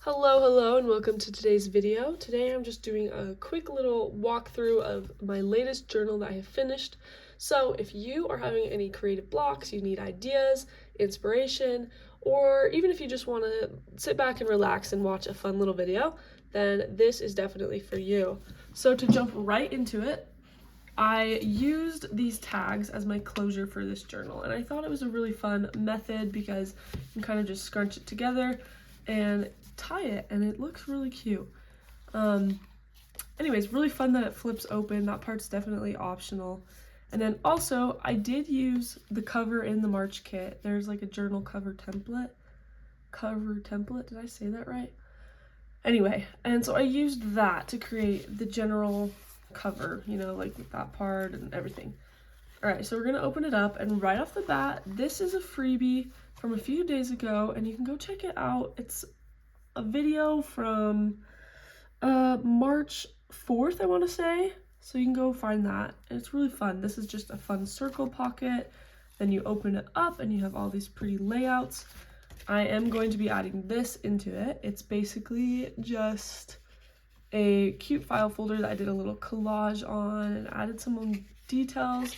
Hello, and welcome to today's video. Today I'm just doing a quick little walkthrough of my latest journal that I have finished. So if you are having any creative blocks, you need ideas, inspiration, or even if you just want to sit back and relax and watch a fun little video, then this is definitely for you. So to jump right into it, I used these tags as my closure for this journal, and I thought it was a really fun method because you can kind of just scrunch it together and tie it, and it looks really cute. Anyways, really fun that it flips open. That part's definitely optional. And then also, I did use the cover in the March kit. There's like a journal cover template. Did I say that right? Anyway, and so I used that to create the general cover, you know, like that part and everything. All right, so we're gonna open it up, and right off the bat, this is a freebie from a few days ago, and you can go check it out. It's a video from March 4th, I want to say, so you can go find that. And it's really fun. This is just a fun circle pocket. Then you open it up and you have all these pretty layouts. I am going to be adding this into it. It's basically just a cute file folder that I did a little collage on and added some details.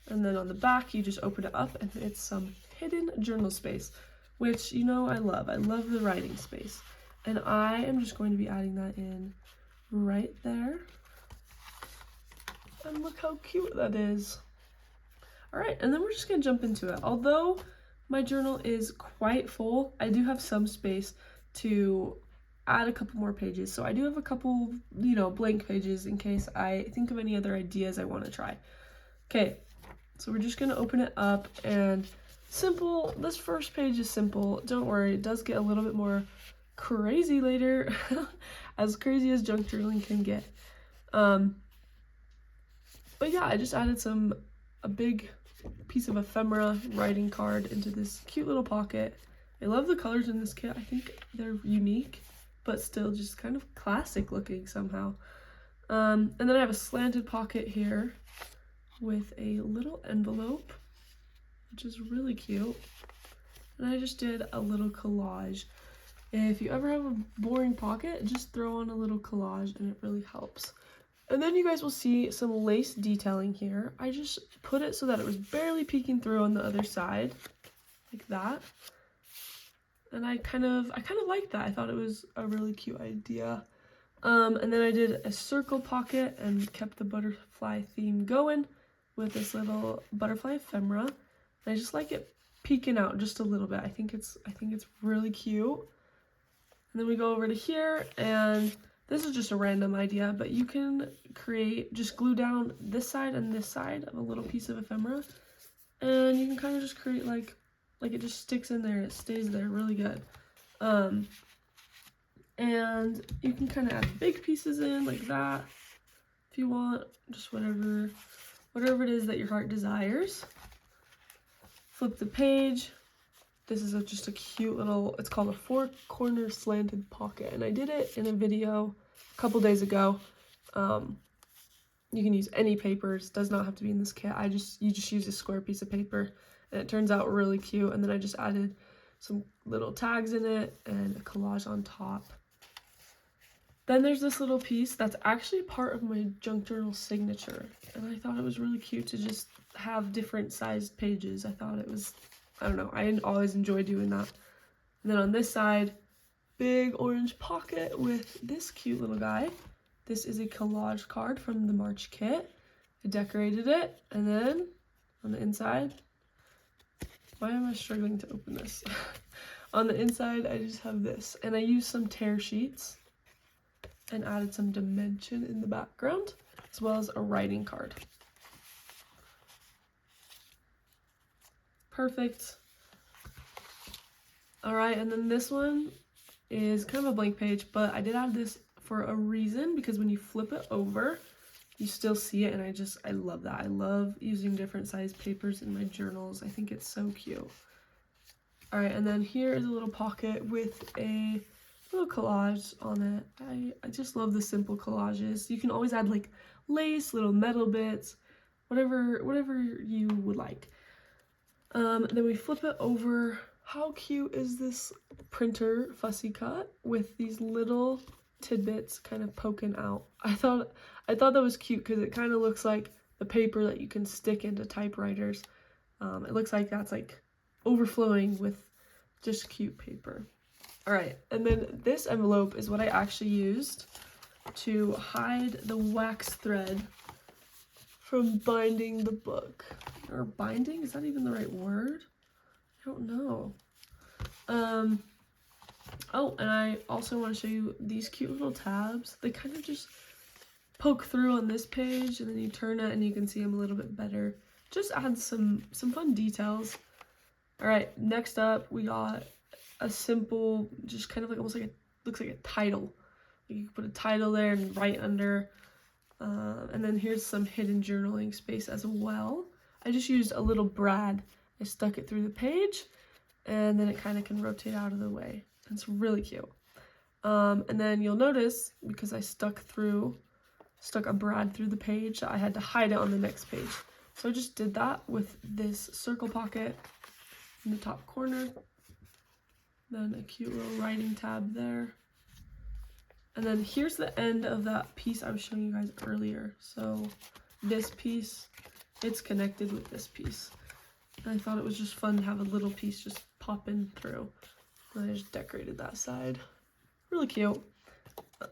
And then on the back, you just open it up and it's some hidden journal space, which, you know, I love the writing space. And I am just going to be adding that in right there. And look how cute that is. All right, and then we're just gonna jump into it. Although my journal is quite full, I do have some space to add a couple more pages. So I do have a couple, you know, blank pages in case I think of any other ideas I want to try. Okay, so we're just gonna open it up, and simple, this first page is simple. Don't worry, it does get a little bit more crazy later, as crazy as junk journaling can get. But yeah, I just added a big piece of ephemera writing card into this cute little pocket. I love the colors in this kit. I think they're unique, but still just kind of classic looking somehow. And then I have a slanted pocket here with a little envelope, which is really cute. And I just did a little collage. If you ever have a boring pocket, just throw on a little collage and it really helps. And then you guys will see some lace detailing here. I just put it so that it was barely peeking through on the other side, like that. And I kind of liked that. I thought it was a really cute idea. And then I did a circle pocket and kept the butterfly theme going with this little butterfly ephemera. And I just like it peeking out just a little bit. I think it's really cute. And then we go over to here, and this is just a random idea, but you can just glue down this side and this side of a little piece of ephemera, and you can kind of just create like it just sticks in there, it stays there really good. And you can kind of add big pieces in like that if you want, just whatever it is that your heart desires. Flip the page. This is just a cute little, it's called a 4-corner slanted pocket, and I did it in a video a couple days ago. You can use any papers, does not have to be in this kit. You just use a square piece of paper, and it turns out really cute. And then I just added some little tags in it and a collage on top. Then there's this little piece that's actually part of my junk journal signature, and I thought it was really cute to just have different sized pages. I thought it was, I don't know, I always enjoy doing that. And then on this side, big orange pocket with this cute little guy. This is a collage card from the March kit. I decorated it, and then on the inside, why am I struggling to open this? On the inside, I just have this, and I used some tear sheets and added some dimension in the background, as well as a writing card. Perfect. All right, and then this one is kind of a blank page, but I did add this for a reason, because when you flip it over, you still see it, and I love that. I love using different size papers in my journals. I think it's so cute. All right, and then here is a little pocket with a little collage on it. I just love the simple collages. You can always add like lace, little metal bits, whatever you would like. Then we flip it over How cute is this printer fussy cut with these little tidbits kind of poking out? I thought that was cute because it kind of looks like the paper that you can stick into typewriters. It looks like that's like overflowing with just cute paper. All right, and then this envelope is what I actually used to hide the wax thread from binding the book. Or binding, is that even the right word? I don't know. Oh, and I also want to show you these cute little tabs. They kind of just poke through on this page, and then you turn it and you can see them a little bit better. Just adds some fun details. All right, next up we got a simple, just kind of like almost like looks like a title. You can put a title there and write under. And then here's some hidden journaling space as well. I just used a little brad. I stuck it through the page, and then it kind of can rotate out of the way. It's really cute. And then you'll notice, because I stuck a brad through the page, I had to hide it on the next page. So I just did that with this circle pocket in the top corner. Then a cute little writing tab there. And then here's the end of that piece I was showing you guys earlier. So this piece, it's connected with this piece. And I thought it was just fun to have a little piece just popping through. And I just decorated that side. Really cute.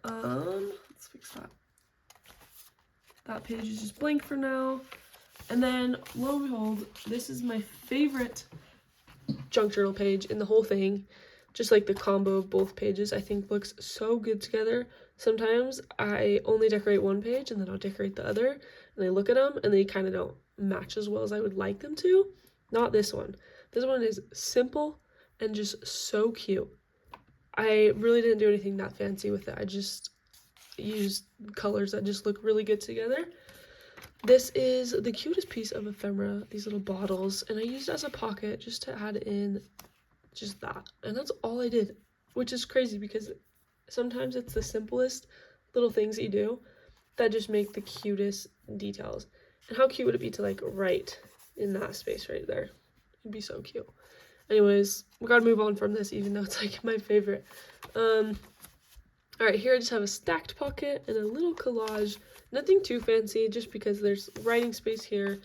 Let's fix that. That page is just blank for now. And then, lo and behold, this is my favorite junk journal page in the whole thing. Just like the combo of both pages, I think looks so good together. Sometimes I only decorate one page and then I'll decorate the other, and I look at them and they kind of don't match as well as I would like them to. Not this one. This one is simple and just so cute. I really didn't do anything that fancy with it. I just used colors that just look really good together. This is the cutest piece of ephemera, these little bottles, and I used it as a pocket just to add in just that. And that's all I did, which is crazy because sometimes it's the simplest little things that you do that just make the cutest details. And how cute would it be to like write in that space right there? It'd be so cute. Anyways, we gotta move on from this, even though it's like my favorite. All right, here I just have a stacked pocket and a little collage. Nothing too fancy, just because there's writing space here.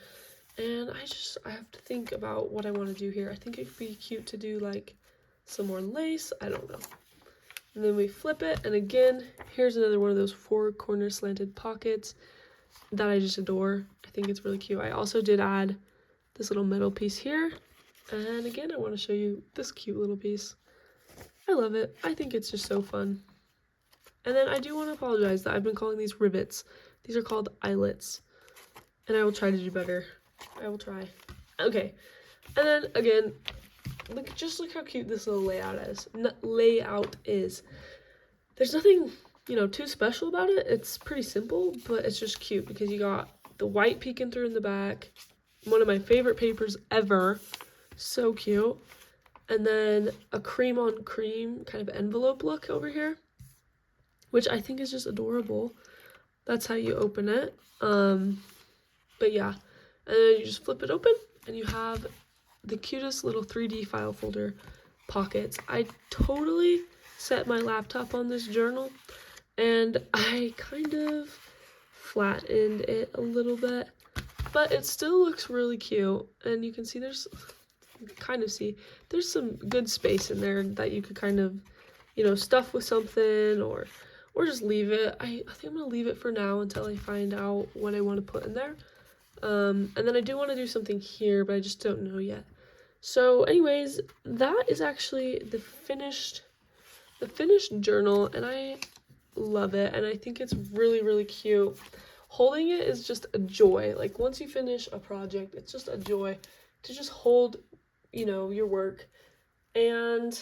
And I have to think about what I want to do here. I think it'd be cute to do like some more lace. I don't know. And then we flip it. And again, here's another one of those 4-corner slanted pockets that I just adore. I think it's really cute. I also did add this little metal piece here. And again, I want to show you this cute little piece. I love it. I think it's just so fun. And then I do want to apologize that I've been calling these rivets. These are called eyelets. And I will try to do better. I will try. Okay. And then again, look how cute this little layout is. There's nothing, too special about it. It's pretty simple, but it's just cute because you got the white peeking through in the back. One of my favorite papers ever. So cute. And then a cream on cream kind of envelope look over here, which I think is just adorable. That's how you open it. But yeah, and then you just flip it open and you have the cutest little 3D file folder pockets. I totally set my laptop on this journal and I kind of flattened it a little bit, but it still looks really cute. And you can see there's some good space in there that you could kind of, stuff with something or just leave it. I think I'm gonna leave it for now until I find out what I want to put in there. And then I do want to do something here, but I just don't know yet. So anyways, that is actually the finished journal, and I love it, and I think it's really, really cute. Holding it is just a joy. Like once you finish a project, it's just a joy to just hold, your work. And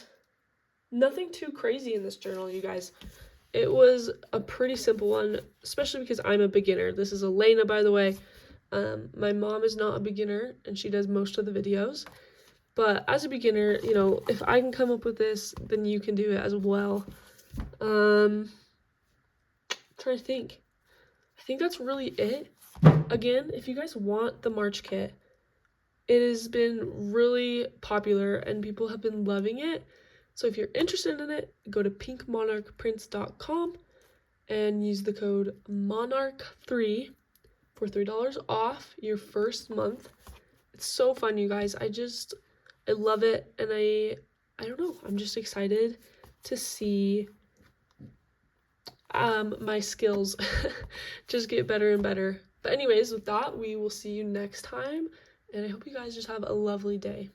nothing too crazy in this journal, you guys. It was a pretty simple one, especially because I'm a beginner. This is Elena, by the way. My mom is not a beginner, and she does most of the videos. But as a beginner, if I can come up with this, then you can do it as well. I'm trying to think. I think that's really it. Again, if you guys want the March kit, It has been really popular and people have been loving it. So if you're interested in it, go to pinkmonarchprints.com and use the code MONARCH3 for $3 off your first month. It's so fun, you guys. I love it, and I don't know, I'm just excited to see my skills just get better and better. But anyways, with that, we will see you next time, and I hope you guys just have a lovely day.